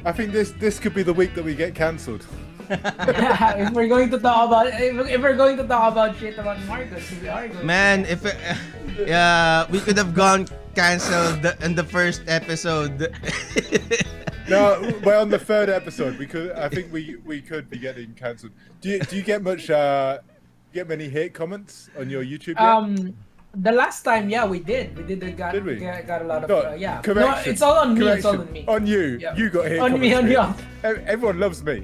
I think this could be the week that we get cancelled. If we're going to talk about shit about Marcos, we are going. Man, if we could have gone canceled in the first episode. No, we're on the third episode. I think we could be getting cancelled. Do you get much? Get many hate comments on your YouTube yet? The last time, yeah, we did. Got a lot of yeah. Correction. No, it's all on me. It's all on me. On you. Yeah. You got hate on comments. Me, on you. Everyone loves me.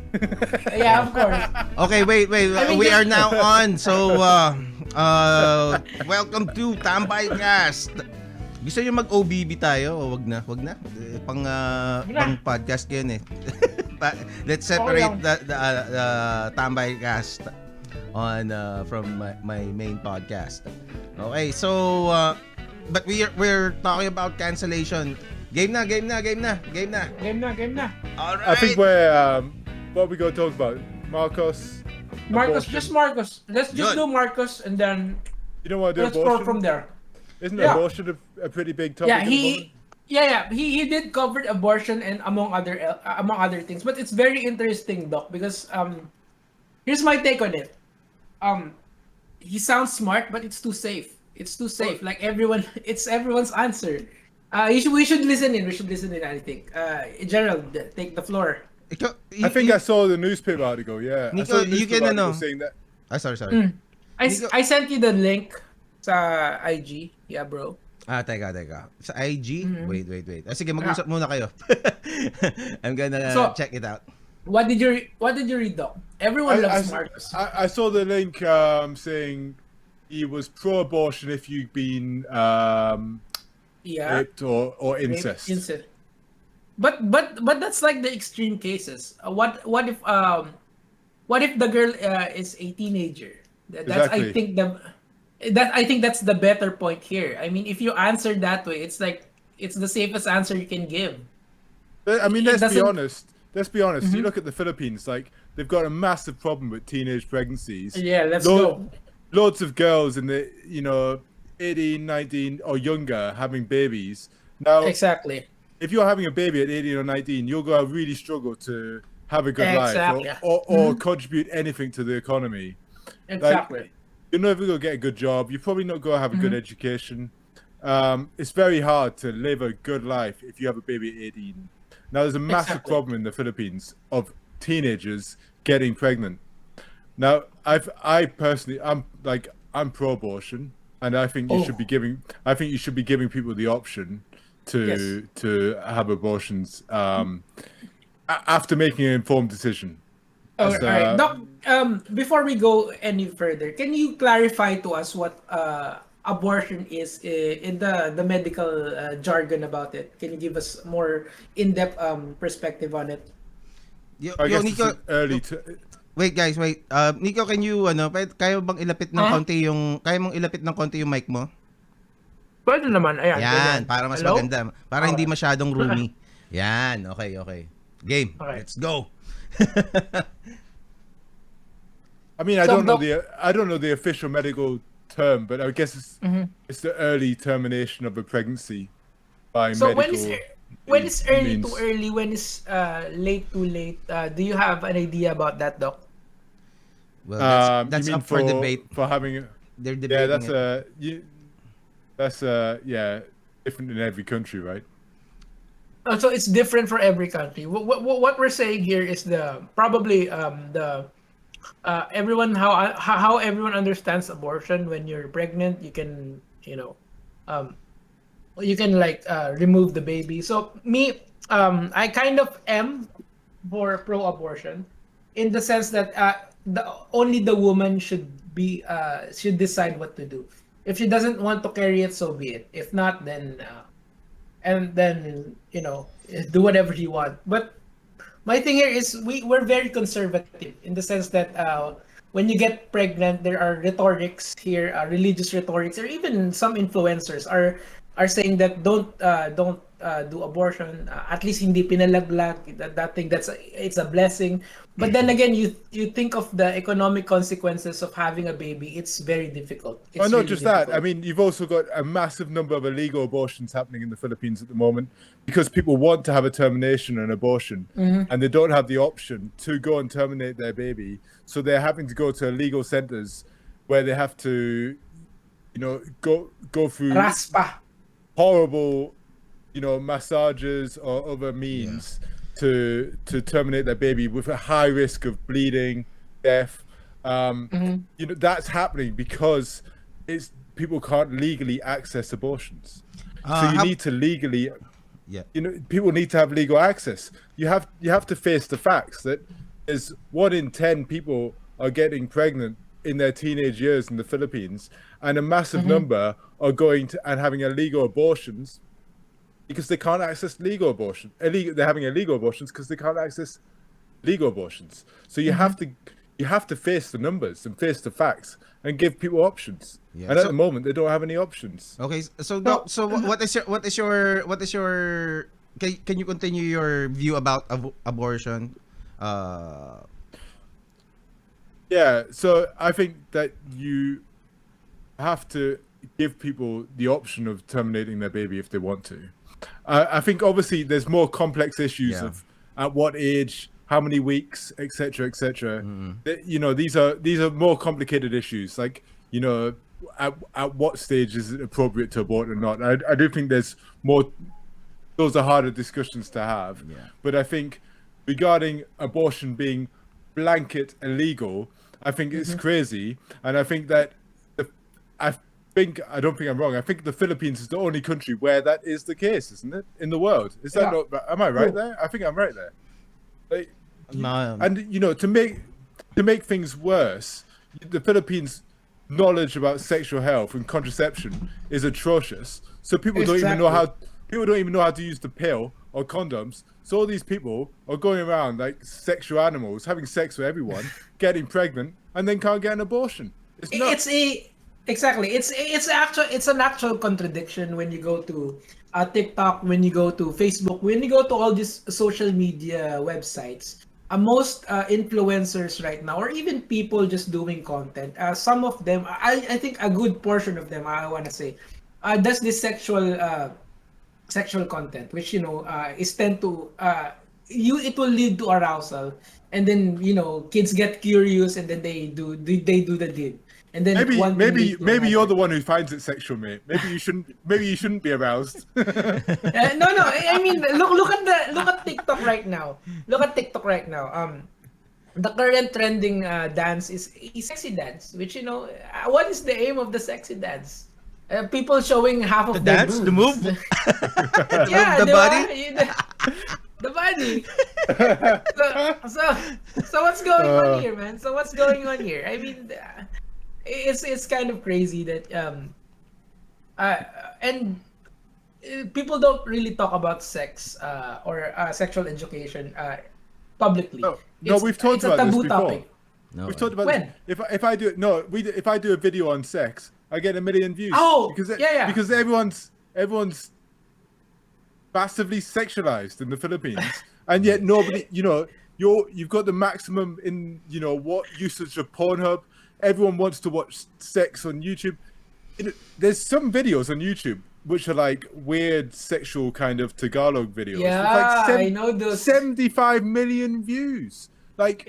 Yeah, of course. Okay, wait. I mean, we are now on. So, welcome to Tambay-Cast. Gusto nyo mag-OBB tayo o wag na? Pang podcast yun eh. Let's separate the Tambay-Cast on from my main podcast. Okay, so but we're talking about cancellation. Game na. All right. I think we're what are we going to talk about? Marcos, just Marcos. Let's just do Marcos and then you don't want to do let's abortion? go from there. Isn't abortion a pretty big topic? Yeah, he did cover abortion and among other things, but it's very interesting, Doc, because here's my take on it. He sounds smart, but it's too safe. Like it's everyone's answer. We should listen in. I think. Gerald, take the floor. I think I saw the newspaper article. Yeah, Nico, you can know. Saying that. Sorry. I sent you the link sa IG. Yeah, bro. Teka. Sa IG? Mm-hmm. Wait. Sige, mag-usap muna kayo. I'm gonna check it out. What did you read, Doc? Everyone loves Marcos. I saw the link saying he was pro-abortion if you've been raped or incest. But that's like the extreme cases. What if the girl is a teenager? Exactly. I think that's the better point here. I mean, if you answer that way, it's like it's the safest answer you can give. I mean, let's be honest. Mm-hmm. You look at the Philippines, like they've got a massive problem with teenage pregnancies. Yeah, let's go. Loads of girls in the 18, 19 or younger having babies. Now, exactly. If you're having a baby at 18 or 19, you're going to really struggle to have a good life or contribute anything to the economy. Exactly. Like, you're never going to get a good job. You're probably not going to have a good education. It's very hard to live a good life if you have a baby at 18. Now, there's a massive problem in the Philippines of teenagers getting pregnant. Now, I personally, I'm pro-abortion, and I think you should be giving people the option to have abortions after making an informed decision. All right, Doc. Before we go any further, can you clarify to us what abortion is in the medical jargon about it? Can you give us more in-depth perspective on it? I guess Nico, it's early wait. Nico, can you kaya bang ilapit ng konti yung mic mo? Pwede naman. Ayan. Yan, para mas maganda. Para hindi masyadong roomy. Yan, okay. Game. Okay. Let's go. I mean, I don't know the official medical term, but I guess it's the early termination of a pregnancy by medical. So when is early too early? When is late too late? Do you have an idea about that, Doc? Well, that's up for debate. For having They're debating that's different in every country, right? So it's different for every country. What we're saying here is everyone how everyone understands abortion. When you're pregnant, you can remove the baby. So me, I kind of am for pro-abortion in the sense that only the woman should decide what to do. If she doesn't want to carry it, so be it. If not, then do whatever you want. But my thing here is we're very conservative in the sense that when you get pregnant, there are rhetorics here, religious rhetorics, or even some influencers are saying that don't do abortion, at least hindi pinalaglag, that thing, it's a blessing. But then again, you think of the economic consequences of having a baby. It's very difficult. It's not really just difficult. that. I mean, you've also got a massive number of illegal abortions happening in the Philippines at the moment because people want to have a termination and abortion, and they don't have the option to go and terminate their baby. So they're having to go to illegal centers where they have to, go through Raspa. horrible, massages or other means to terminate their baby with a high risk of bleeding, death. That's happening because people can't legally access abortions. So you need to legally, people need to have legal access. You have to face the facts that there's 1 in 10 people are getting pregnant in their teenage years in the Philippines, and a massive number are going to and having illegal abortions because they can't access legal abortion. They're having illegal abortions because they can't access legal abortions. So you have to face the numbers and face the facts and give people options. Yeah. And at the moment, they don't have any options. Okay, so Doc, what is your can you continue your view about abortion? Yeah, so I think that you have to give people the option of terminating their baby if they want to. I think obviously there's more complex issues of at what age, how many weeks, etc., etc. These are more complicated issues. Like, at what stage is it appropriate to abort or not? I do think there's more. Those are harder discussions to have. Yeah. But I think regarding abortion being blanket illegal, I think it's crazy, and I think that I don't think I'm wrong. I think the Philippines is the only country where that is the case, isn't it? In the world, is that not? Am I right there? I think I'm right there. Like, and to make things worse, the Philippines' knowledge about sexual health and contraception is atrocious. So people don't even know how to use the pill or condoms. So all these people are going around like sexual animals, having sex with everyone, getting pregnant, and then can't get an abortion. It's nuts. It's an actual contradiction when you go to TikTok, when you go to Facebook, when you go to all these social media websites. Most influencers right now, or even people just doing content, some of them, I think a good portion of them, I want to say, does this sexual content, which is tend to it will lead to arousal, and then kids get curious, and then they do the deed, and then maybe you're the one who finds it sexual, mate. Maybe you shouldn't be aroused. No. I mean, look at TikTok right now. The current trending dance is sexy dance, which what is the aim of the sexy dance? People showing half of the their dance, boobs. the move, the body, the body. So what's going on here, man? So what's going on here? I mean, it's kind of crazy that and people don't really talk about sex or sexual education publicly. No, we've talked about this before. Topic. No, we've talked about when? This. If I do a video on sex, I get 1 million views. Because everyone's massively sexualized in the Philippines, and yet nobody, you've got the maximum in what usage of Pornhub. Everyone wants to watch sex on YouTube. There's some videos on YouTube which are like weird sexual kind of Tagalog videos. Yeah, I know those. 75 million views. Like,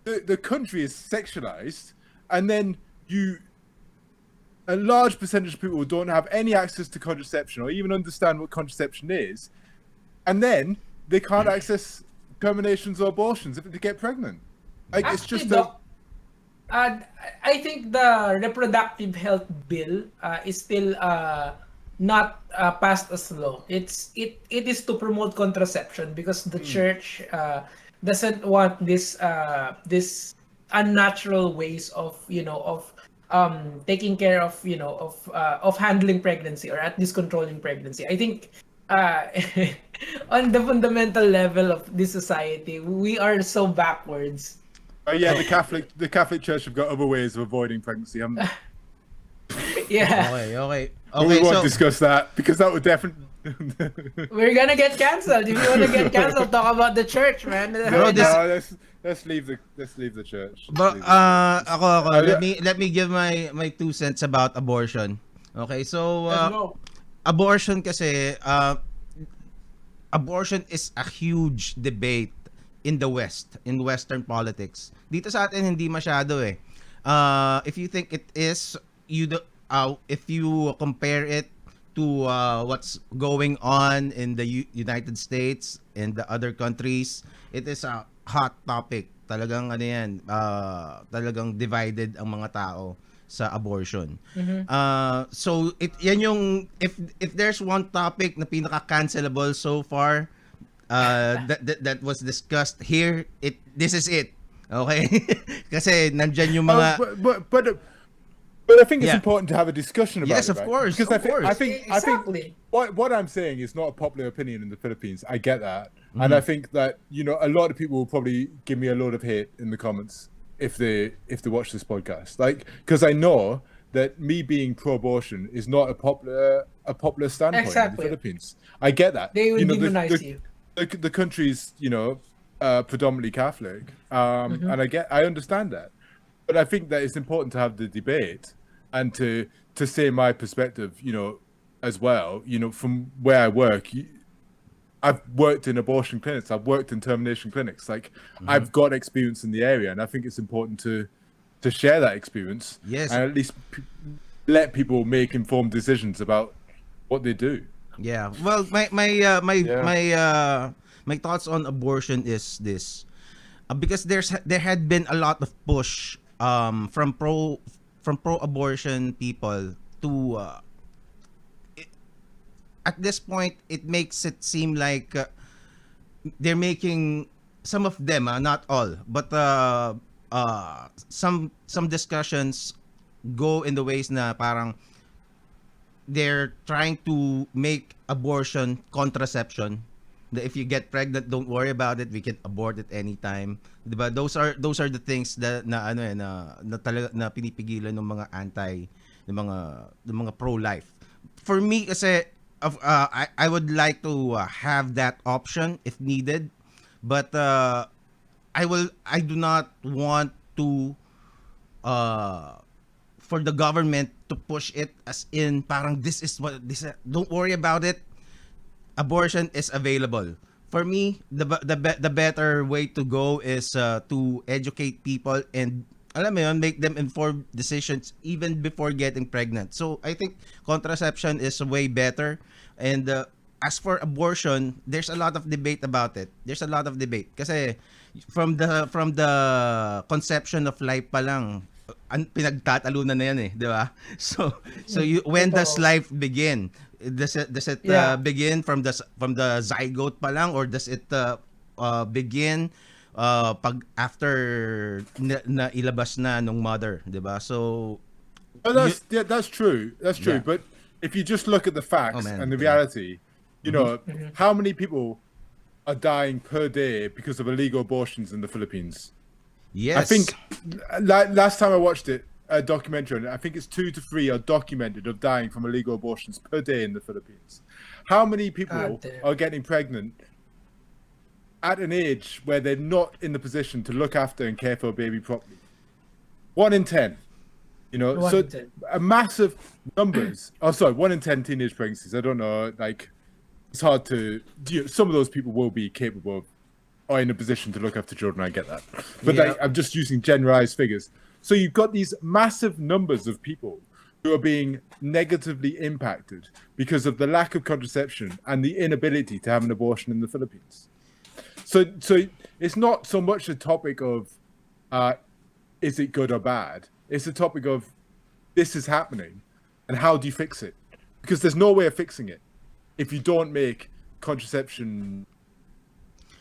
the country is sexualized, and then a large percentage of people don't have any access to contraception or even understand what contraception is, and then they can't access terminations or abortions if they get pregnant. Like, actually, it's just I think the reproductive health bill is still not passed as law. It is to promote contraception because the church doesn't want this unnatural ways of taking care of of handling pregnancy, or at least controlling pregnancy. I think on the fundamental level of this society, we are so backwards. Oh yeah, the Catholic Church have got other ways of avoiding pregnancy, haven't they? Yeah. Okay. But we won't discuss that because that would We're gonna get canceled. If you wanna get canceled, talk about the church, man. Bro, let's leave the church. But ako let me give my 2 cents about abortion. Okay, so Let's go. abortion kasi abortion is a huge debate in the West, in Western politics. Dito sa atin hindi masyado eh. If you think it is, if you compare it to what's going on in the United States and the other countries, it is a hot topic. Talagang ano yan, talagang divided ang mga tao sa abortion. So yan yung if there's one topic na pinaka-cancelable so far that was discussed here, this is it. Okay? Kasi nandyan yung mga But I think it's important to have a discussion about it. Yes, of course. Because I think Exactly. what I'm saying is not a popular opinion in the Philippines. I get that. And I think that, a lot of people will probably give me a lot of hate in the comments if they watch this podcast. Like, because I know that me being pro-abortion is not a popular standpoint in the Philippines. I get that. They will demonize you. The country's, predominantly Catholic. And I understand that. But I think that it's important to have the debate and to say my perspective, as well. From where I work, I've worked in abortion clinics, I've worked in termination clinics. Like, I've got experience in the area, and I think it's important to share that experience. Yes. And at least let people make informed decisions about what they do. Yeah. Well, my thoughts on abortion is this. Because there had been a lot of push from pro-abortion people to at this point it makes it seem like they're making some of them, not all, but some discussions go in the ways na parang they're trying to make abortion contraception. That if you get pregnant, don't worry about it. We can abort it anytime. Diba? Those are the things that na talaga na pinipigilan ng mga ng mga pro-life. For me kasi I would like to have that option if needed, but I do not want to for the government to push it as in parang this don't worry about it. Abortion is available. For me, the better way to go is to educate people and alam mo yun, make them informed decisions even before getting pregnant. So I think contraception is way better. And as for abortion, there's a lot of debate about it. There's a lot of debate kasi from the conception of life pa lang pinagtatalunan na yan eh, di ba? So when does life begin? Does it begin from the zygote pa lang, or does it begin pag after na ilabas na nung mother, 'di ba? So that's true. That's true. Yeah. But if you just look at the facts and the reality, how many people are dying per day because of illegal abortions in the Philippines? Yes. I think last time I watched it, a documentary on it, I think it's 2 to 3 are documented of dying from illegal abortions per day in the Philippines. How many people are getting pregnant at an age where they're not in the position to look after and care for a baby properly? 1 in 10. So a massive numbers. 1 in 10 teenage pregnancies. I don't know. Like, it's hard to. Some of those people will be capable of, or in a position to look after children. I get that, but I'm just using generalized figures. So you've got these massive numbers of people who are being negatively impacted because of the lack of contraception and the inability to have an abortion in the Philippines. So it's not so much a topic of is it good or bad? It's a topic of this is happening and how do you fix it? Because there's no way of fixing it if you don't make contraception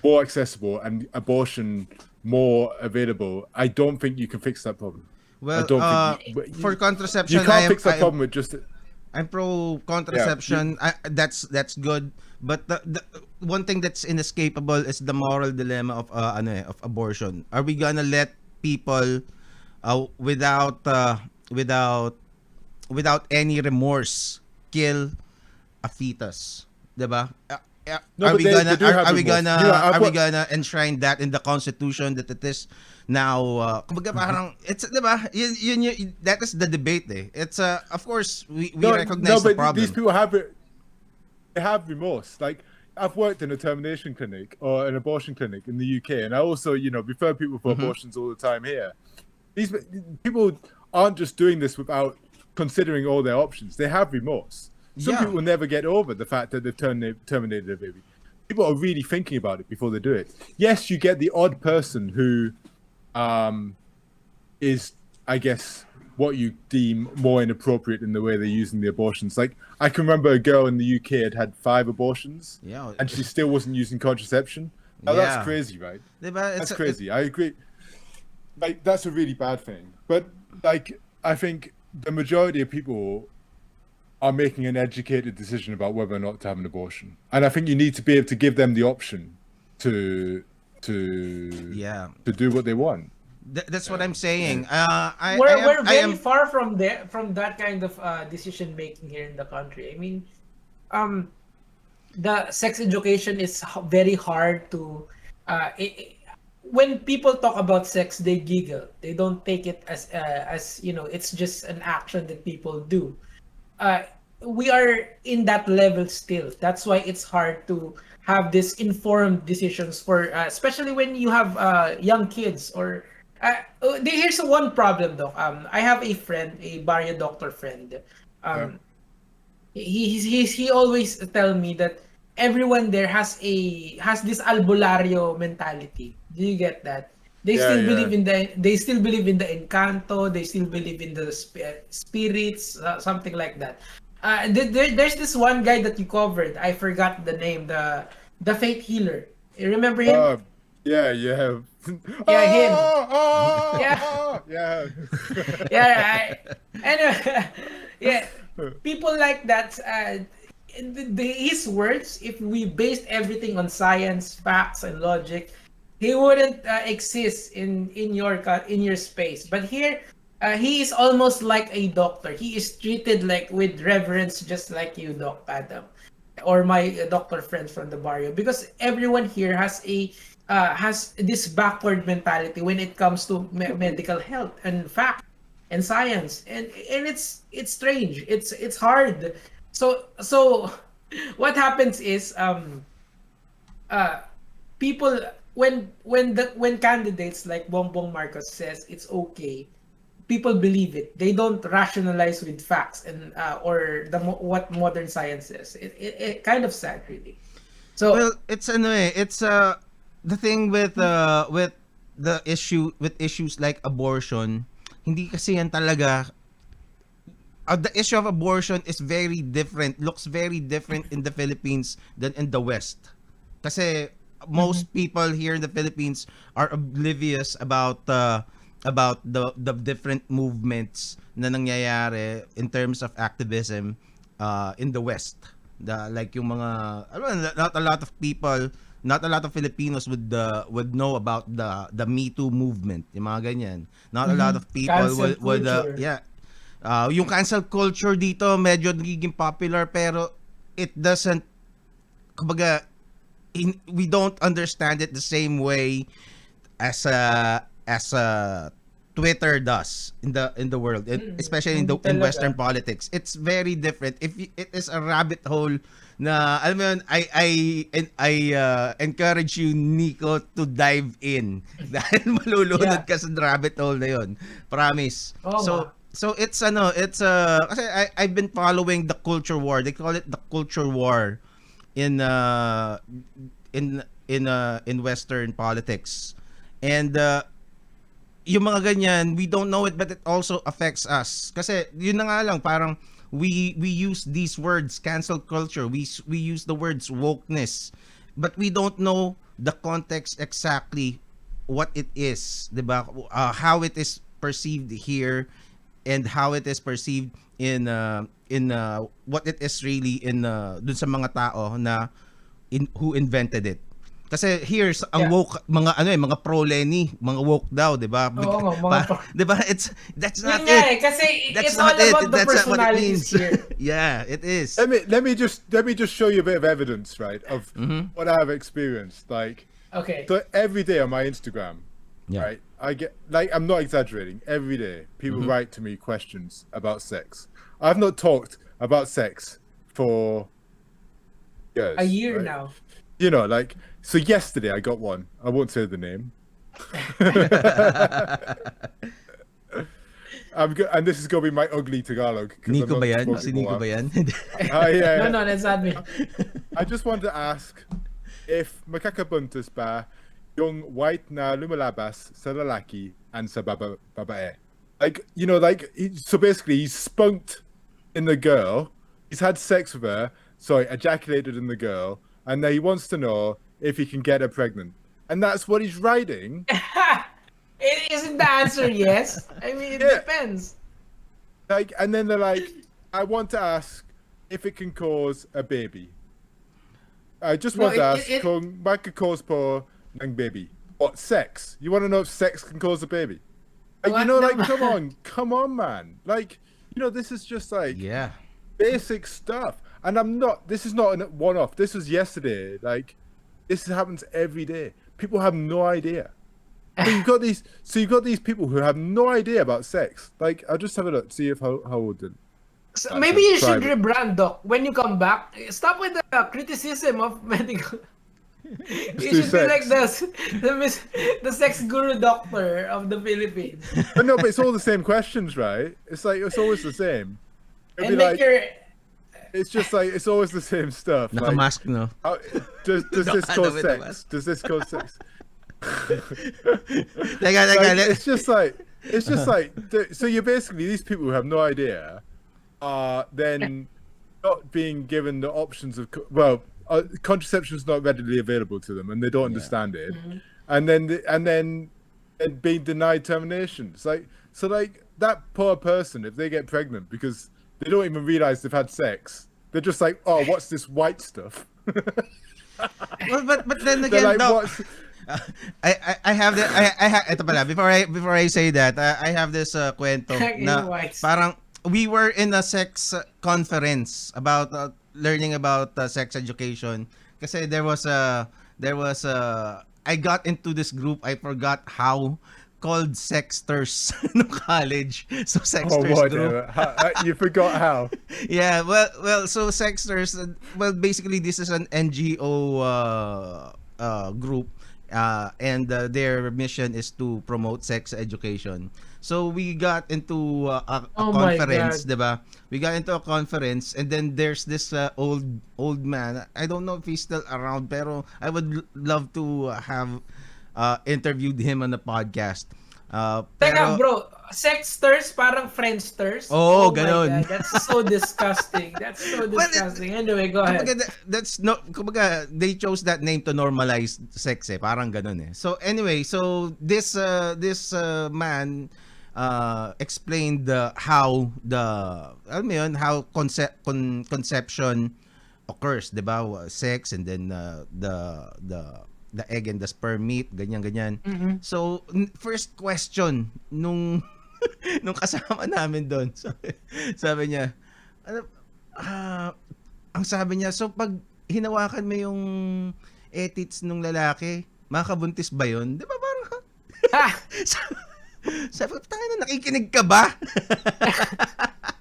more accessible and abortion more available. I don't think you can fix that problem. Well, I don't think for contraception, you can't fix that problem with just. I'm pro contraception. That's good. But the one thing that's inescapable is the moral dilemma of of abortion. Are we gonna let people without any remorse kill a fetus? diba? No, Are but we they gonna do have are we remorse. gonna You know, are we gonna enshrine that in the Constitution that it is now? Kumbaga parang it's diba? Yun, that is the debate. Eh. It's of course we recognize the but problem. these people have it. They have remorse. Like I've worked in a termination clinic or an abortion clinic in the UK, and I also, refer people for abortions all the time here. These people aren't just doing this without considering all their options. They have remorse. Some people will never get over the fact that they've terminated their baby. People are really thinking about it before they do it. Yes, you get the odd person who is, I guess, what you deem more inappropriate in the way they're using the abortions. Like, I can remember a girl in the UK had 5 abortions, and she still wasn't using contraception. Now, that's crazy, right? That's crazy. I agree. Like, that's a really bad thing. But, like, I think the majority of people are making an educated decision about whether or not to have an abortion. And I think you need to be able to give them the option to do what they want. That's what I'm saying. We're very far from that kind of decision making here in the country. I mean, the sex education is very hard to. When people talk about sex, they giggle. They don't take it as it's just an action that people do. We are in that level still. That's why it's hard to have this informed decisions for, especially when you have young kids or. Here's one problem though. I have a friend, a barrio doctor friend. He always tell me that everyone there has this albularyo mentality. Do you get that? They still believe in the encanto. They still believe in the spirits, something like that. There's this one guy that you covered. I forgot the name. The faith healer. You remember him? Yeah. Him. Anyway, people like that. His words, if we based everything on science, facts, and logic, he wouldn't exist in your space. But here, he is almost like a doctor. He is treated like with reverence, just like you, Doc Adam, or my doctor friends from the barrio, because everyone here has this backward mentality when it comes to medical health and fact and science, and it's strange. It's hard. So what happens is people when candidates like Bongbong Marcos says it's okay, people believe it. They don't rationalize with facts and or what modern science is. It kind of sad, really. So well, it's the thing with the issues like abortion, hindi kasi yan talaga. The issue of abortion is looks very different in the Philippines than in the West. Kasi most people here in the Philippines are oblivious about the different movements na nangyayari in terms of activism in the West. Like yung mga, not a lot of people, not a lot of Filipinos would know about the Me Too movement, yung mga ganyan. Not a lot of people would yung cancel culture dito medyo nagiging popular, pero it doesn't, kumbaga, we don't understand it the same way as Twitter does in the world, especially in Western politics. It's very different. It is a rabbit hole na, alam mo yun, I encourage you, Nico, to dive in dahil malulunod ka sa rabbit hole na yun. Promise. So it's kasi I've been following the culture war. They call it the culture war in Western politics. And yung mga ganyan, we don't know it, but it also affects us. Kasi yun na nga lang, parang we use these words, cancel culture. We use the words wokeness, but we don't know the context exactly what it is, diba? How it is perceived here and how it is perceived in what it is really in dun sa mga tao na who invented it. Kasi here's ang woke mga mga pro Lenny, mga woke daw, 'di ba? Oo, mga 'Di ba? That's not Yun nga it. kasi That's it's all not it. about the That's not what it personalities means. here. Yeah, it is. Let me just show you a bit of evidence, right, of what I've experienced. Like, Okay. so every day on my Instagram, right, I get, like, I'm not exaggerating. Every day, people write to me questions about sex. I've not talked about sex for years. A year right? now. You know, like, so yesterday I got one. I won't say the name. And this is gonna be my ugly Tagalog. Nico ba yan? Si Nico ba yan? Yeah. No, that's not me. I just wanted to ask if makakabuntis ba yung white na lumalabas sa lalaki and sa babae. Like, you know, like, so basically he's spunked in the girl, he's had sex with her, ejaculated in the girl, and now he wants to know if he can get her pregnant. And that's what he's writing. Isn't the answer yes? I mean, it depends. Like, and then they're like, I want to ask if it can cause a baby. I just want to ask kung cause po ng baby. What, sex? You want to know if sex can cause a baby? Like, you know, like, come on, man. Like, you know, this is just like basic stuff. And this is not a one-off. This was yesterday. Like, this happens every day. People have no idea. So you've got these people who have no idea about sex. Like, I'll just have a look, see if how old it. So maybe you should rebrand, Doc. When you come back, stop with the criticism of medical. You should be like the sex guru doctor of the Philippines. But no, but it's all the same questions, right? It's like, it's always the same. And make your... It's just like, it's always the same stuff. Naka-mask, no? Does this cause sex? Does this cause sex? It's just like, so you're basically, these people who have no idea are then not being given the options of, contraception is not readily available to them and they don't understand it. And then being denied termination. It's like, so like that poor person, if they get pregnant because they don't even realize they've had sex, they're just like, oh, what's this white stuff? Well, but then again, like, no. I have ito pala, before I say that, I have this kwento na parang we were in a sex conference about learning about sex education kasi there was a I got into this group, I forgot how, called Sexters no college. So Sexters group. You forgot how? Yeah, well, so Sexters, basically this is an NGO group, and their mission is to promote sex education. So we got into a conference, diba? We got into a conference, and then there's this old man. I don't know if he's still around, pero I would love to have interviewed him on the podcast. Teka, bro, Sexters parang Friendsters. Oh ganon. That's so disgusting. That's so disgusting. Anyway, go ahead. Kumbaga, they chose that name to normalize sex, parang ganon eh. So anyway, so this man explained how how conception occurs, 'di ba? Sex, and then the egg and the sperm meet, ganyan. So first question nung kasama namin doon, sabi niya, ang sabi niya, so pag hinawakan mo yung tits nung lalaki, makakabuntis ba yun? 'Di ba parang sabi ko, tangina, nakikinig ka ba?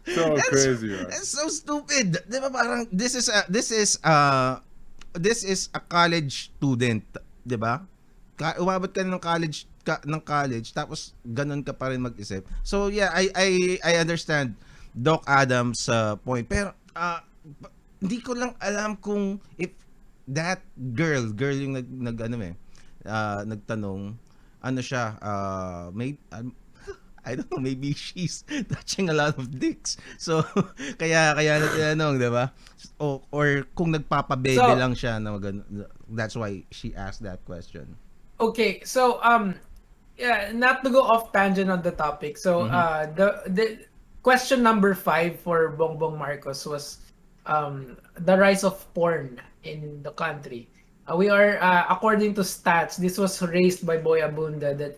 So crazy, right? That's so stupid. 'Di ba parang this is a college student, 'di ba? Umabot ka ng college tapos ganun ka pa rin mag-isip. So yeah, I understand Doc Adams' point, pero hindi ko lang alam kung if that girl yung nagtanong, ano siya, I don't know, maybe she's touching a lot of dicks. So, kaya nagtanong, di ba? Or kung nagpapabebe lang siya, that's why she asked that question. Okay, so, yeah, not to go off tangent on the topic. So, the question number 5 for Bongbong Marcos was the rise of porn in the country. We are, according to stats, this was raised by Boy Abunda that,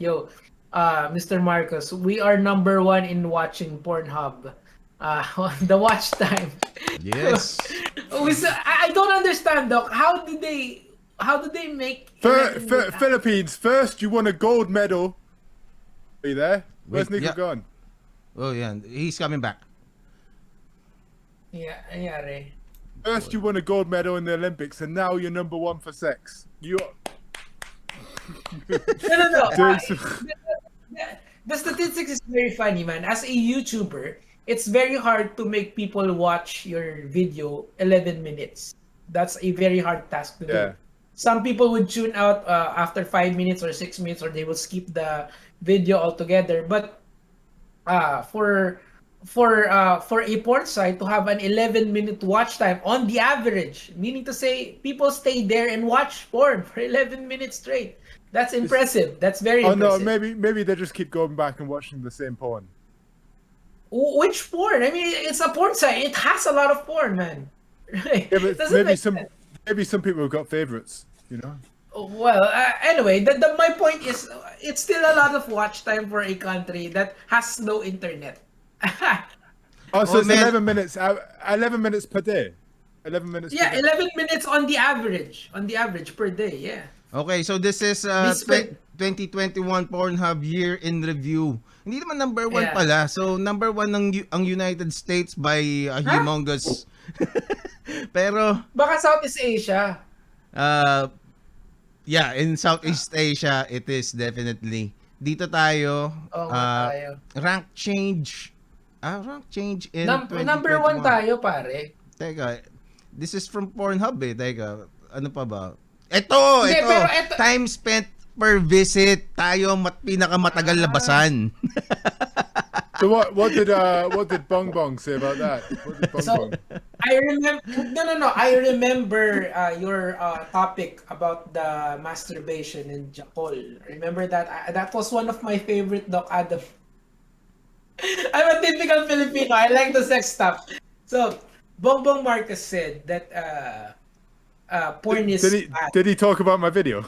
Mr. Marcos, we are number 1 in watching Pornhub. The watch time. Yes. I don't understand, Doc. How do they make Philippines first? You won a gold medal. Are you there? Where's Nico gone? Oh yeah, he's coming back. Yeah, Ray. First, you won a gold medal in the Olympics, and now you're number 1 for sex. No. The statistics is very funny, man. As a YouTuber, it's very hard to make people watch your video 11 minutes. That's a very hard task to do. Some people would tune out after 5 minutes or 6 minutes, or they will skip the video altogether. But for a porn site to have an 11-minute watch time on the average, meaning to say people stay there and watch porn for 11 minutes straight. That's impressive. That's very impressive. No, maybe they just keep going back and watching the same porn. Which porn? I mean, it's a porn site. It has a lot of porn, man. Yeah, but maybe some people have got favorites, you know. Well, anyway, my point is, it's still a lot of watch time for a country that has no internet. So it's 11 minutes. 11 minutes per day. 11 minutes. Yeah, 11 minutes on the average per day. Yeah. Okay, so this is 2021 Pornhub year in review. Hindi naman number 1 pala. So number 1 ang United States by a humongous. Pero baka Southeast Asia. Yeah, in Southeast Asia it is definitely. Dito tayo. Rank change. Rank change in 2021. Number 1 tayo, pare. Teka, this is from Pornhub eh. Teka, ano pa ba? Ito. Time spent per visit. Tayo pinakamatagal labasan. So what did Bong Bong say about that? What did Bong Bong? I remember. No. I remember your topic about the masturbation in Jackal. Remember that? That was one of my favorite, Doc Adam. I'm a typical Filipino. I like the sex stuff. So, Bong Marcos said that porn is bad. Did he talk about my video?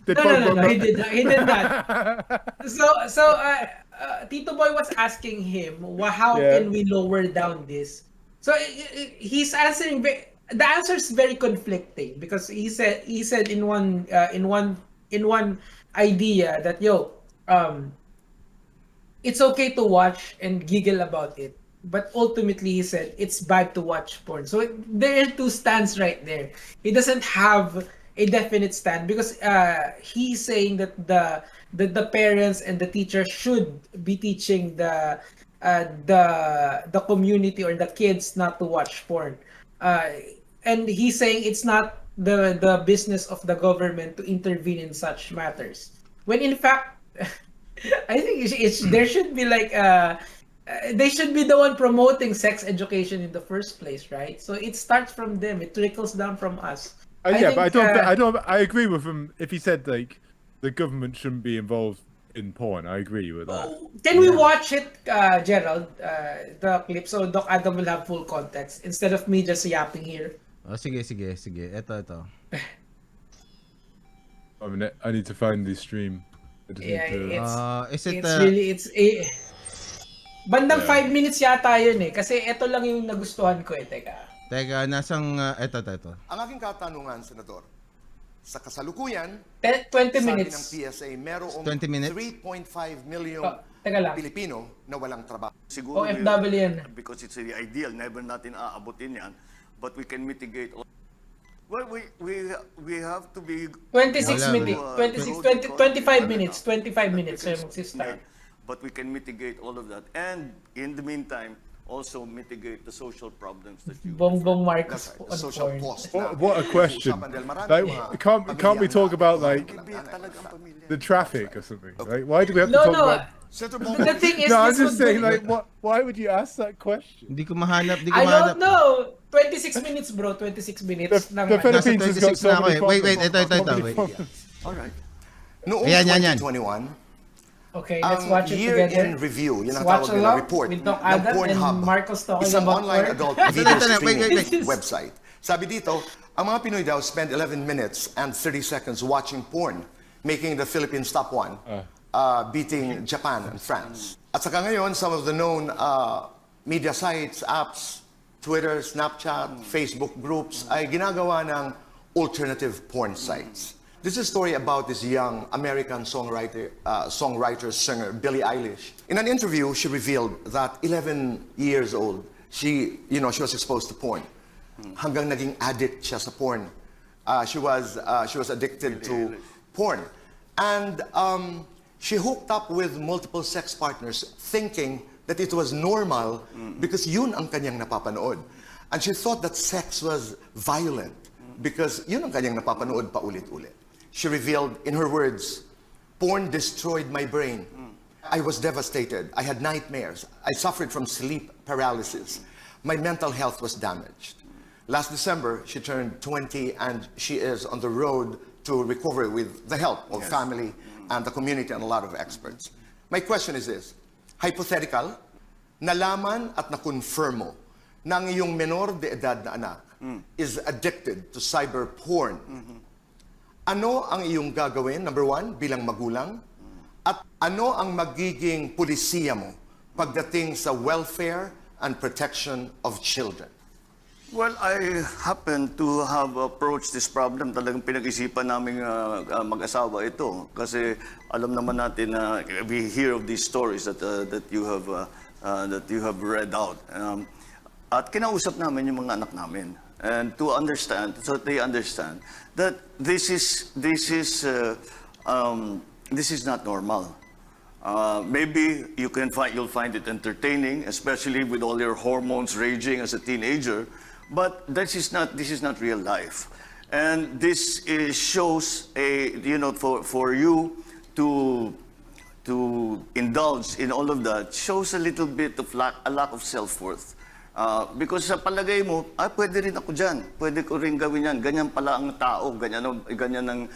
No, he did not. So Tito Boy was asking him, how can we lower down this? So he's answering. The answer is very conflicting because he said in one idea that it's okay to watch and giggle about it, but ultimately he said it's bad to watch porn. So there are two stands right there. He doesn't have a definite stand because he's saying that the parents and the teachers should be teaching the community or the kids not to watch porn, and he's saying it's not the business of the government to intervene in such matters. When in fact, I think there should be like they should be the one promoting sex education in the first place, right? So it starts from them. It trickles down from us. But I agree with him if he said like the government shouldn't be involved in porn. I agree with that. Can we watch it, Gerald, the clip, so Doc Adam will have full context instead of me just yapping here? Oh, sige. Ito. I need to find the stream. It's bandang 5 minutes yata yun eh. Kasi ito lang yung nagustuhan ko eh. Teka, nasang ito. Ang aking katanungan, Senador, sa kasalukuyan, 20 minutes. sabi ng PSA, merong 3.5 million Pilipino na walang trabaho. Siguro OFW yan. Because it's really ideal, never natin aabutin yan, but we can mitigate all. Well, we have to be 25 minutes. 25 minutes so mag-start. But we can mitigate all of that, and in the meantime, also mitigate the social problems that you. Bongbong Marcos on social porn. cost. What a question! Like, can't we talk about like the traffic or something? Like, why do we have to talk about? The thing is, I'm just saying, like, why would you ask that question? Hindi ko mahanap. I don't know. 26 minutes, bro. 26 minutes. The Philippines has got so many Wait, ito. All right. Noong Yan. 2021, okay, let's watch it year together. in review, yun ang Watch tawag nila along report with ng Doc Adam Pornhub. and Marcos talking Isang about online porn. adult video Wait. streaming website. Sabi dito, Ang mga Pinoy daw spend 11 minutes and 30 seconds watching porn, making the Philippines top 1, beating Japan and France. At saka ngayon, some of the known media sites, apps, Twitter, Snapchat, Facebook groups ay ginagawa ng alternative porn sites. This is a story about this young American songwriter, singer, Billie Eilish. In an interview, she revealed that 11 years old, she was exposed to porn. Hanggang naging addict siya sa porn. She was addicted to porn. And she hooked up with multiple sex partners thinking that it was normal because yun ang kanyang napapanood. And she thought that sex was violent because yun ang kanyang napapanood paulit-ulit. She revealed, in her words, porn destroyed my brain. I was devastated. I had nightmares. I suffered from sleep paralysis. My mental health was damaged. Last December, she turned 20 and she is on the road to recovery with the help of family and the community and a lot of experts. My question is this, hypothetical, nalaman at na-confirm mo na ang iyong menor de edad na anak is addicted to cyber porn. Ano ang iyong gagawin, number one, bilang magulang? At ano ang magiging pulisiya mo pagdating sa welfare and protection of children? Well, I happen to have approached this problem. Talagang pinag-isipan namin mag-asawa ito. Kasi alam naman natin na we hear of these stories that you have read out. At kinausap namin yung mga anak namin. And to understand, so they understand that this is not normal. Maybe you'll find it entertaining, especially with all your hormones raging as a teenager. But this is not real life, and this shows for you to indulge in all of that shows a little bit of a lack of self-worth. Because sa palagay mo, pwede rin ako dyan, pwede ko rin gawin yan, ganyan pala ang tao, ganyan ang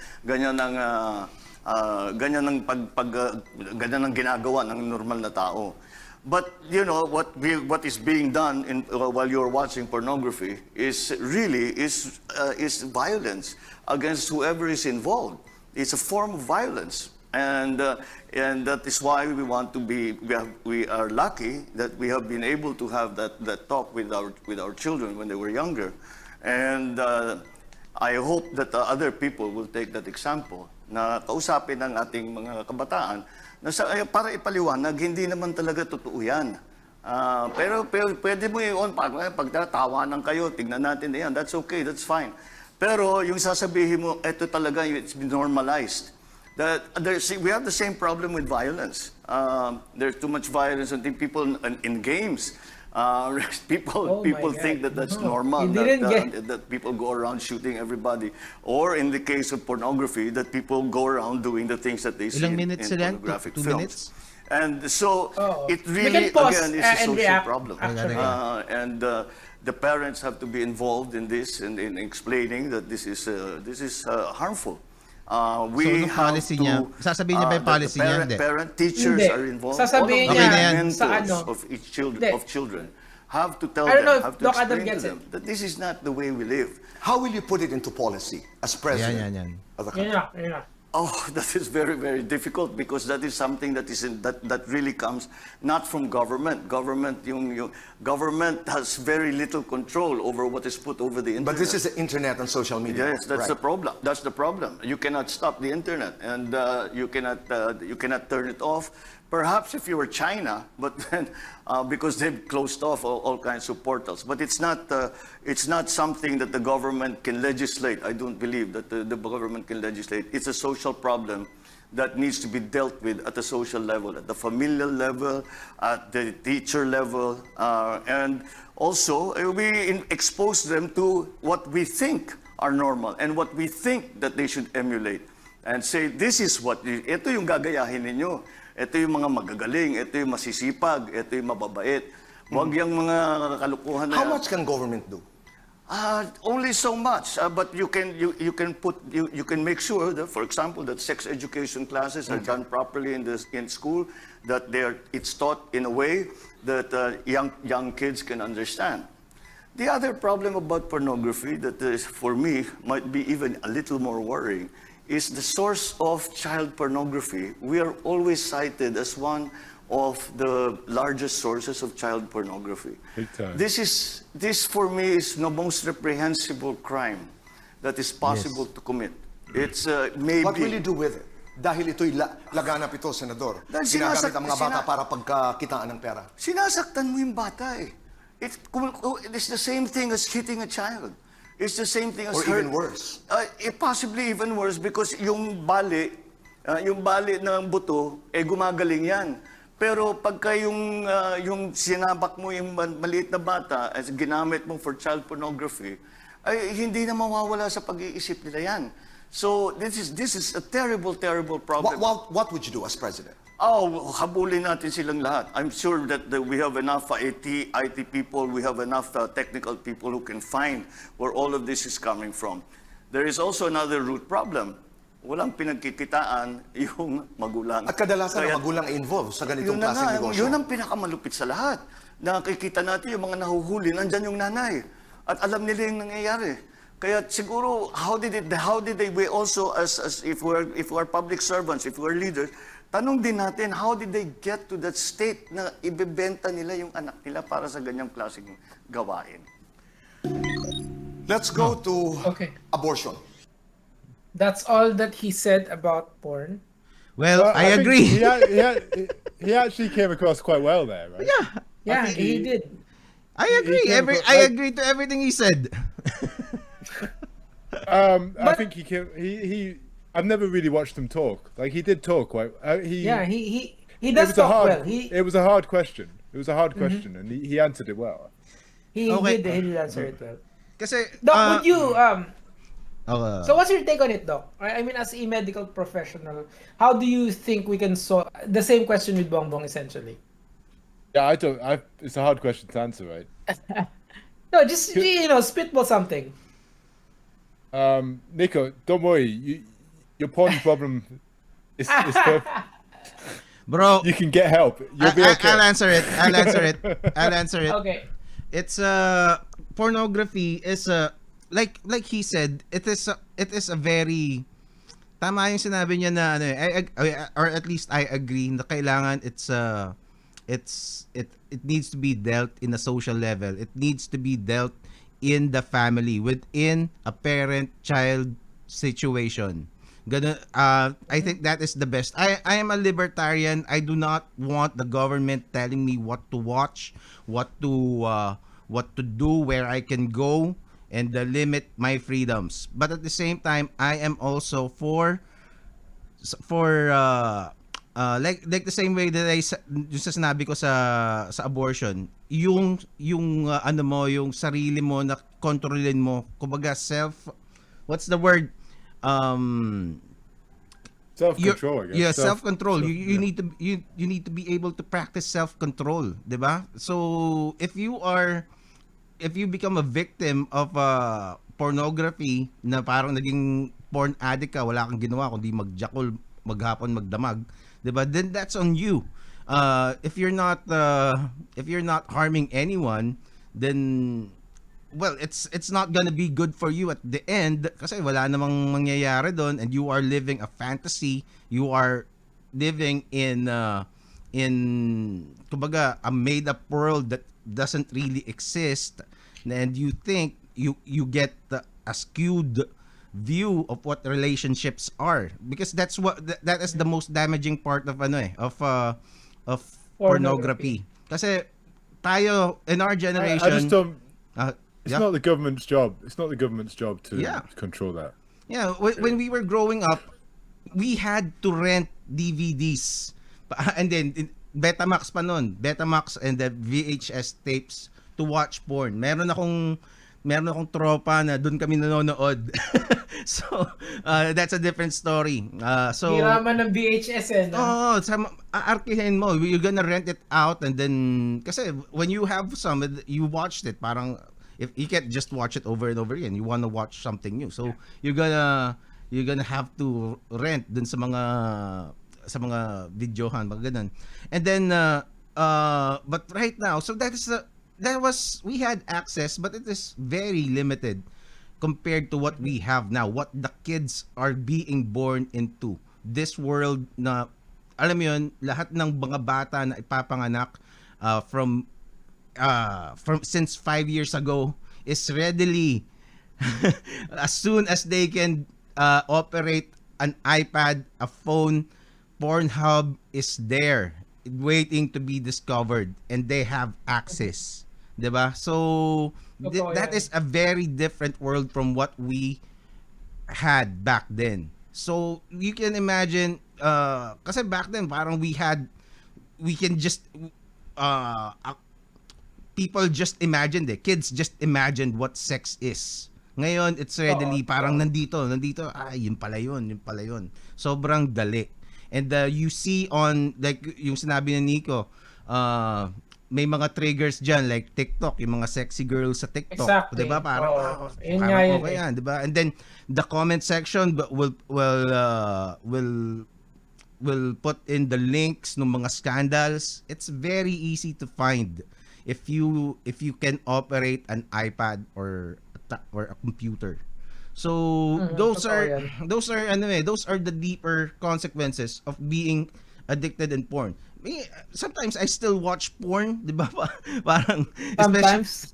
ginagawa ng normal na tao. But what is being done while you're watching pornography is really violence against whoever is involved. It's a form of violence. And that is why we are lucky that we have been able to have that talk with our children when they were younger, and I hope that other people will take that example na kausapin ng ating mga kabataan na para ipaliwanag hindi naman talaga totoo yan. Pero pwede mo yun pagtatawanan kayo, tignan natin yan, that's okay, that's fine. Pero yung sasabihin mo, eto talaga, it's been normalized. We have the same problem with violence. There's too much violence and people in games. People think that that's normal, that people go around shooting everybody. Or in the case of pornography, that people go around doing the things that they see in pornographic films. Minutes? And so it really, again, is a social problem. And the parents have to be involved in this and in explaining that this is harmful. We have to, sasabihin niya ba yung policy niya? Parent teachers are involved. Sasabihin niya sa of children have to tell them, have to explain to them that this is not the way we live. How will you put it into policy as president of the country? Oh, that is very, very difficult because that is something that that really comes not from government. Government has very little control over what is put over the internet. But this is the internet and social media. Yes, that's the problem. That's the problem. You cannot stop the internet, and you cannot turn it off. Perhaps if you were China, but then because they've closed off all kinds of portals. But it's not something that the government can legislate. I don't believe that the government can legislate. It's a social problem that needs to be dealt with at the social level, at the familial level, at the teacher level, and also we expose them to what we think are normal and what we think that they should emulate, and say this is what ito yung gagayahin ninyo. Ito yung mga magagaling, ito yung masisipag, ito yung mababait. Huwag yung mga kalukuhan na. How much can government do? Only so much, but you can make sure that, for example, that sex education classes are done properly in school, that it's taught in a way that young kids can understand. The other problem about pornography that is, for me, might be even a little more worrying is the source of child pornography. We are always cited as one of the largest sources of child pornography. Big time. This for me is the most reprehensible crime that is possible to commit. It's maybe... What will you do with it? Dahil ito'y laganap ito, Senador. Dahil Ginagamit ang mga bata para pagkakitaan ng pera. Sinasaktan mo yung bata eh. It's the same thing as hitting a child. It's the same thing as Or even worse. Possibly even worse because yung bali ng buto, gumagaling yan. Pero pagka yung sinabak mo yung maliit na bata as ginamit mo for child pornography, ay hindi na mawawala sa pag-iisip nila yan. So this is a terrible problem. What would you do as president? Habulin natin silang lahat. I'm sure that we have enough IT people, we have enough technical people who can find where all of this is coming from. There is also another root problem. Walang pinagkikitaan yung magulang. At kadalasan ang magulang involved sa ganitong klaseng negosyo. Yun ang pinakamalupit sa lahat. Nakikita natin yung mga nahuhuli, nandyan yung nanay. At alam nila yung nangyayari. Kaya siguro, how did we also, as if we're public servants, if we're leaders, tanong din natin, how did they get to that state na ibebenta nila yung anak nila para sa ganyang klaseng gawain? Let's go to abortion. That's all that he said about porn. Well, I think agree. He actually came across quite well there, right? Yeah, he did. I agree. I agree to everything he said. I think he came. He. I've never really watched him talk. Like he did talk quite. He does talk well. It was a hard question. It was a hard question, and he answered it well. He did answer it well. Kasi, Doc, would you so what's your take on it, Doc? I mean, as a medical professional, how do you think we can solve the same question with Bongbong essentially? Yeah, I don't. It's a hard question to answer, right? No, just spitball something. Nico, don't worry. Your porn problem is perfect. bro, You can get help. You'll be okay. I'll answer it. I'll answer it. Okay. It's pornography is like he said, it is a very tama yung sinabi niya na or at least I agree na kailangan it needs to be dealt in a social level. It needs to be dealt in the family, within a parent-child situation. I think that is the best. I am a libertarian. I do not want the government telling me what to watch, what to do, where I can go, and limit my freedoms. But at the same time, I am also for like the same way that yung sa sinabi ko sa abortion, yung yung sarili mo na kontrolin mo, kumbaga what's the word, self-control, I guess. Yeah, self-control. You need to be able to practice self-control, 'di ba? So if you become a victim of pornography na parang naging porn addict ka, wala kang ginawa kundi magjakol, maghapon, magdamag, 'di ba? Then that's on you. If you're not harming anyone, then well, it's not gonna be good for you at the end kasi wala namang mangyayari doon, and you are living a fantasy. You are living in kumbaga a made up world that doesn't really exist, and you think you get a skewed view of what relationships are, because that is the most damaging part of pornography. Kasi tayo in our generation, I just don't. It's yeah. not the government's job. It's not the government's job to Yeah. control that. Yeah, when we were growing up, we had to rent DVDs. And then Betamax pa noon, Betamax and the VHS tapes to watch porn. Meron akong tropa na doon kami nanonood. So, that's a different story. So hiraman ng VHS arkihin mo, you're gonna rent it out, and then kasi when you have some, you watched it, parang if you can't just watch it over and over again, you want to watch something new. So you're gonna have to rent dun sa videohan, mga ganun. And then but right now, so that is we had access, but it is very limited compared to what we have now, what the kids are being born into. This world na, alam mo yun, lahat ng mga bata na ipapanganak from since 5 years ago is readily, as soon as they can operate an iPad, a phone, Pornhub is there waiting to be discovered, and they have access, 'di ba? So that is a very different world from what we had back then. So you can imagine kasi back then parang we can just people just imagined kids just imagined what sex is. Ngayon it's readily parang nandito yun pala yun. Sobrang dali. And you see on, like yung sinabi ni Nico, may mga triggers dyan like TikTok, yung mga sexy girls sa TikTok. Exactly. Diba? Parang yun nga yun, okay yan, diba? And then the comment section will put in the links ng mga scandals. It's very easy to find if you can operate an iPad or a computer. So those are the deeper consequences of being addicted in porn. Sometimes I still watch porn, 'di ba? Parang sometimes.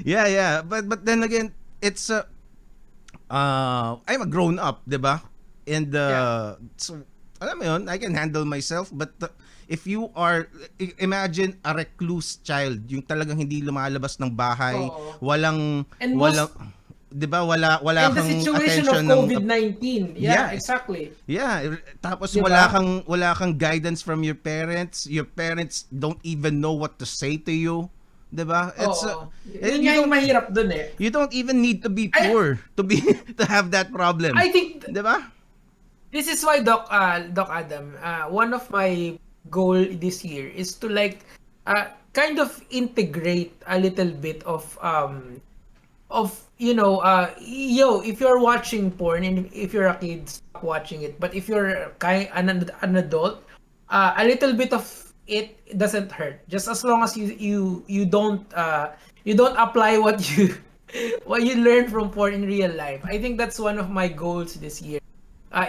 yeah, but then again, it's I'm a grown up, 'di ba? And so alam mo yun, I can handle myself, but if you are, imagine a recluse child, yung talagang hindi lumalabas ng bahay, walang 'di ba, wala and kang the situation attention of COVID-19. Exactly. Yeah, tapos Diba? wala kang guidance from your parents. Your parents don't even know what to say to you. 'Di ba? It's yun nga yung mahirap dun eh. You don't even need to be poor to have that problem. I think 'di ba? This is why Doc Adam, one of my goal this year is to kind of integrate a little bit of if you're watching porn and if you're a kid, stop watching it. But if you're an adult, a little bit of it doesn't hurt. Just as long as you don't apply what you learn from porn in real life. I think that's one of my goals this year.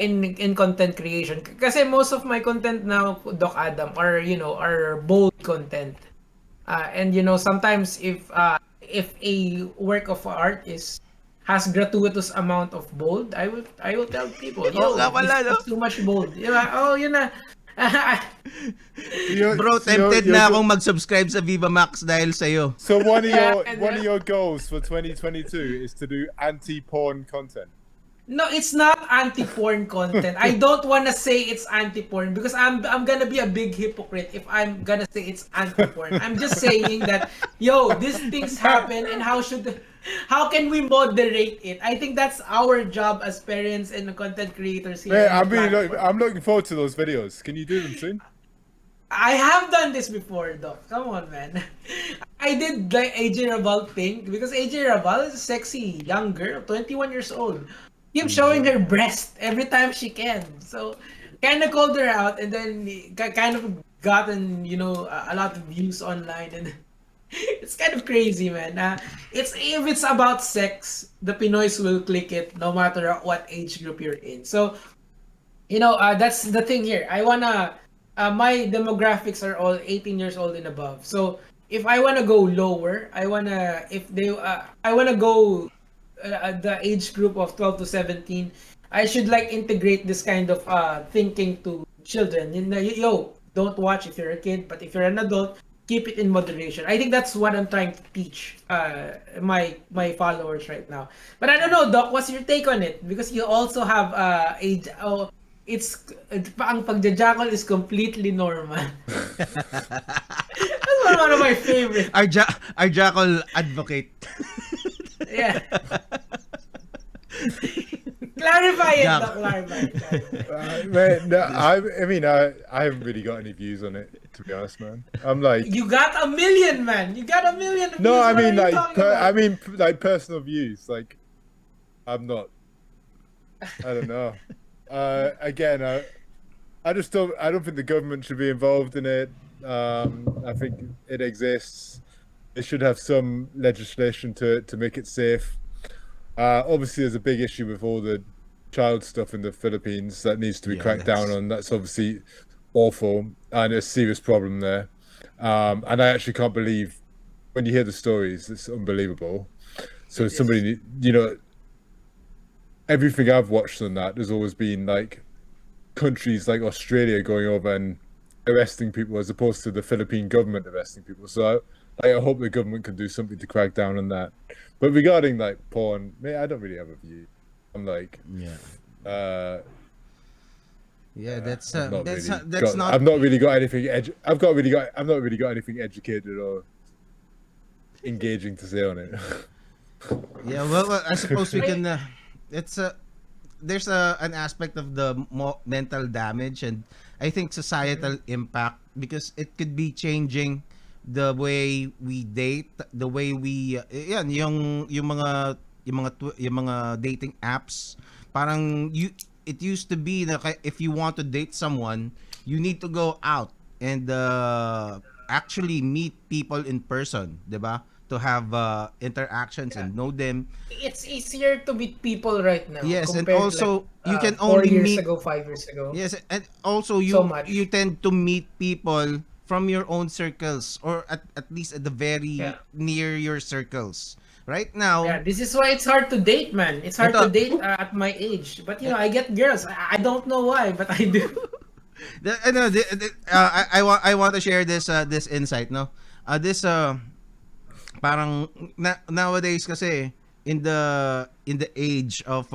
In content creation. Kasi most of my content now, Doc Adam, are bold content. And sometimes if a work of art has gratuitous amount of bold, I will tell people, it's too much bold. Yun na. Bro, tempted na akong mag-subscribe sa Viva Max dahil sa'yo. So one of your goals for 2022 is to do anti-porn content. No, it's not anti-porn content. I don't want to say it's anti-porn because I'm gonna be a big hypocrite if I'm gonna say it's anti-porn. I'm just saying that, these things happen and how how can we moderate it? I think that's our job as parents and content creators here. I'm looking forward to those videos. Can you do them soon? I have done this before, Doc. Come on, man. I did the AJ Raval thing because AJ Raval is a sexy young girl, 21 years old. Keep showing her breast every time she can. So, kind of called her out and then kind of gotten, a lot of views online. And it's kind of crazy, man. If it's about sex, the Pinoys will click it no matter what age group you're in. So, that's the thing here. I wanna... my demographics are all 18 years old and above. So if I wanna go lower, I wanna go the age group of 12 to 17. I should integrate this kind of thinking to children. Don't watch if you're a kid, but if you're an adult, keep it in moderation. I think that's what I'm trying to teach my followers right now. But I don't know, Doc, what's your take on it? Because you also have age. Ang pagjajakol is completely normal. That's one of my favorites. Our jackal advocate. Yeah. Clarify it, Doc. Clarify it. I haven't really got any views on it, to be honest, man. I'm like, you got 1 million, man. You got 1 million views. No, I mean, personal views. Like, I'm not. I don't know. Again, I don't think the government should be involved in it. I think it exists. they should have some legislation to make it safe. Obviously, there's a big issue with all the child stuff in the Philippines that needs to be cracked down on. That's obviously awful and a serious problem there. And I actually can't believe when you hear the stories, it's unbelievable. So somebody, everything I've watched on that, there's always been like countries like Australia going over and arresting people as opposed to the Philippine government arresting people. So I hope the government can do something to crack down on that. But regarding like porn, I don't really have a view. I'm like, that's I've not really got anything. I've not really got anything educated or engaging to say on it. Yeah, well, I suppose we can. There's an aspect of the mental damage, and I think societal impact, because it could be changing the way we date, the way we yung mga dating apps. Parang it used to be that if you want to date someone, you need to go out and actually meet people in person, diba? To have interactions and know them. It's easier to meet people right now. Yes, and also you can only 5 years ago. Yes, and also you tend to meet people from your own circles, or at least at the very near your circles. Right now, this is why it's hard to date, man. It's hard to date at my age. But I get girls. I don't know why, but I do. I want to share this insight, no. Parang nowadays kasi in the age of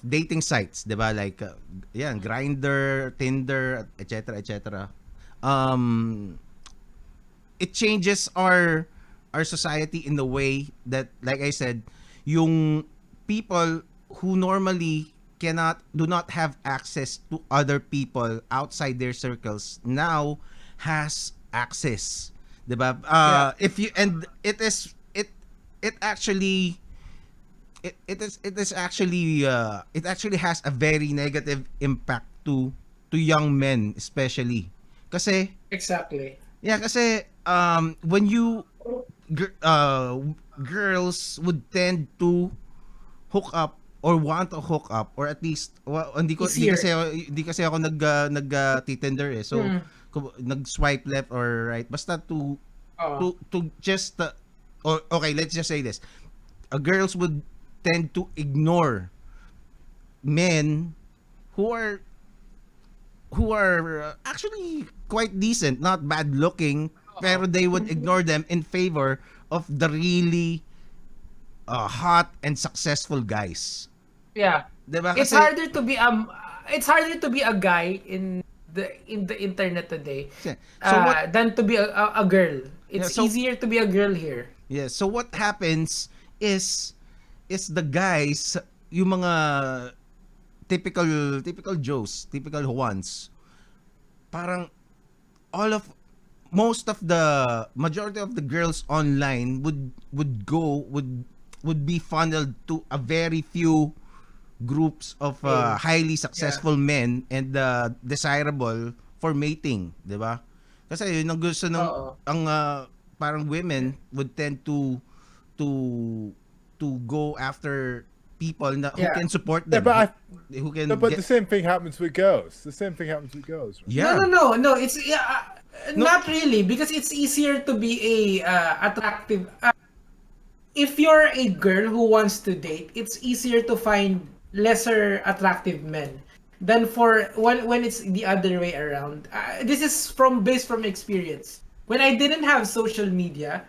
dating sites, 'di ba? Like Grindr, Tinder, etc. It changes our society in the way that, like I said, yung people who normally do not have access to other people outside their circles now has access, diba? If you, and it actually has a very negative impact to young men, especially kasi exactly. Yeah, kasi when you girls would tend to hook up or want to hook up, or at least hindi kasi ako nag-Tinder eh. So nag-swipe left or right, basta to just or okay, let's just say this. Girls would tend to ignore men who are actually quite decent, not bad looking, pero they would ignore them in favor of the really hot and successful guys. Yeah. Diba? It's harder to be a guy in the internet today than to be a girl. It's easier to be a girl here. Yeah, so what happens is the guys, yung mga typical Joes, typical Juans, parang most of the majority of the girls online would be funneled to a very few groups of highly successful men and desirable for mating, 'di ba? Kasi yun ang gusto parang women would tend to go after people who can support them. But The same thing happens with girls. Right? Yeah. No. It's not really, because it's easier to be attractive. If you're a girl who wants to date, it's easier to find lesser attractive men than for when it's the other way around. This is based from experience. When I didn't have social media,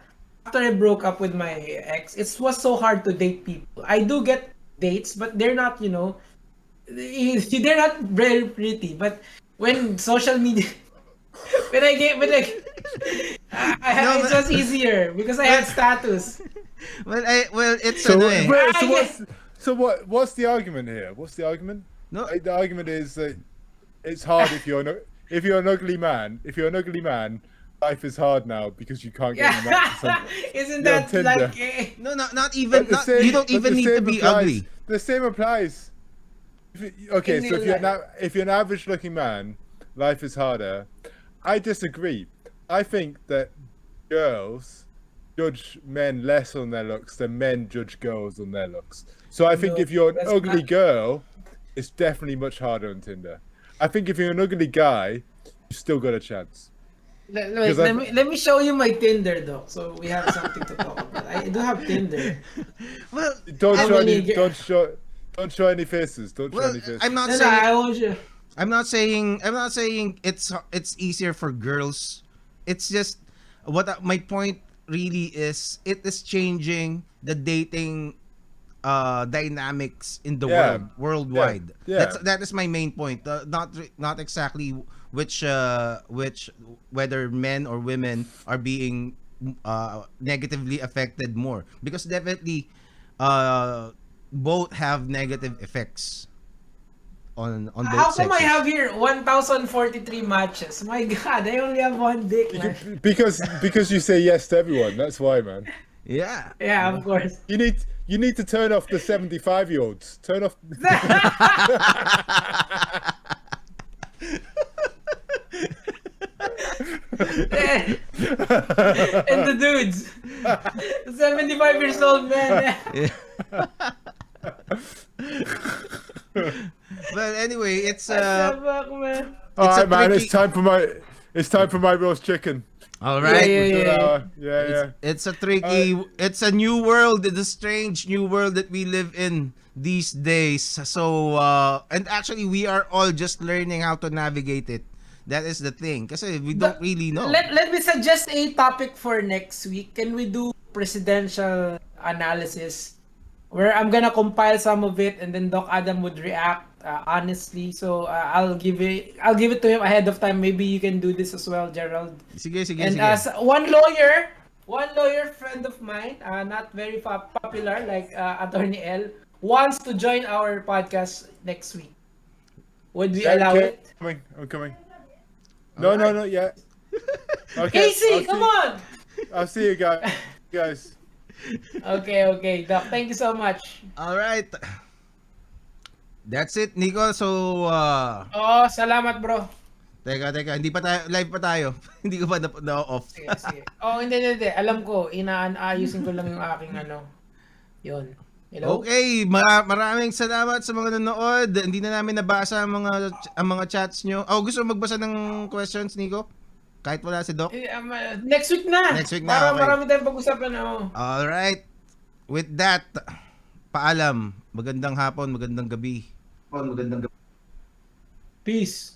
after I broke up with my ex, it was so hard to date people. I do get dates, but they're not, they're not very pretty. But when social media, it was easier because I had status. What's the argument here? What's the argument? No, the argument is that it's hard if you're an ugly man. If you're an ugly man, life is hard now because you can't get any matches. Isn't that like no, not even. You don't even need to be ugly. The same applies. If you're an average-looking man, life is harder. I disagree. I think that girls judge men less on their looks than men judge girls on their looks. So I think if you're an ugly girl, it's definitely much harder on Tinder. I think if you're an ugly guy, you still got a chance. Let me show you my Tinder, Doc. So we have something to talk about. I do have Tinder. Well, Don't show any faces. Don't show any faces. I'm not No, saying I won't show. I'm not saying it's easier for girls. It's just my point really is it is changing the dating dynamics in the worldwide. That is my main point. Not exactly which whether men or women are being negatively affected more, because definitely both have negative effects on both How come sexes. I have here 1,043 matches? My God, I only have one dick, man. Because you say yes to everyone. That's why, man. Yeah. Yeah, of course. You need to turn off the 75-year-olds. Turn off. And the dudes. 75 years old man. But anyway, it's Fuck, man. All right, man. tricky- It's time for my roast chicken. all right. Yeah. It's a tricky. It's a new world. It's a strange new world that we live in these days. So and actually, we are all just learning how to navigate it. That is the thing, kasi we don't really know. Let me suggest a topic for next week. Can we do presidential analysis, where I'm gonna compile some of it and then Doc Adam would react honestly. So I'll give it to him ahead of time. Maybe you can do this as well, Gerald. Sige. And as one lawyer friend of mine, not very popular like Attorney L, wants to join our podcast next week. Would we allow it? I'm coming. No, not yet. Okay, Casey, come on! I'll see you guys. Okay, Doc. Thank you so much. All right. That's it, Nico. So Salamat, bro. Teka, hindi pa tayo live pa tayo. Hindi ko pa na-off. Sige. Hindi. Alam ko, inaayusin ko lang yung aking Yun. Hello? Okay, maraming salamat sa mga nanood. Hindi na namin nabasa ang mga chats nyo. Gusto mo magbasa ng questions, Nico? Kahit wala si Doc? Next week na. Para okay. marami tayong pag-usapan. Alright. With that, paalam. Magandang hapon, magandang gabi. Peace.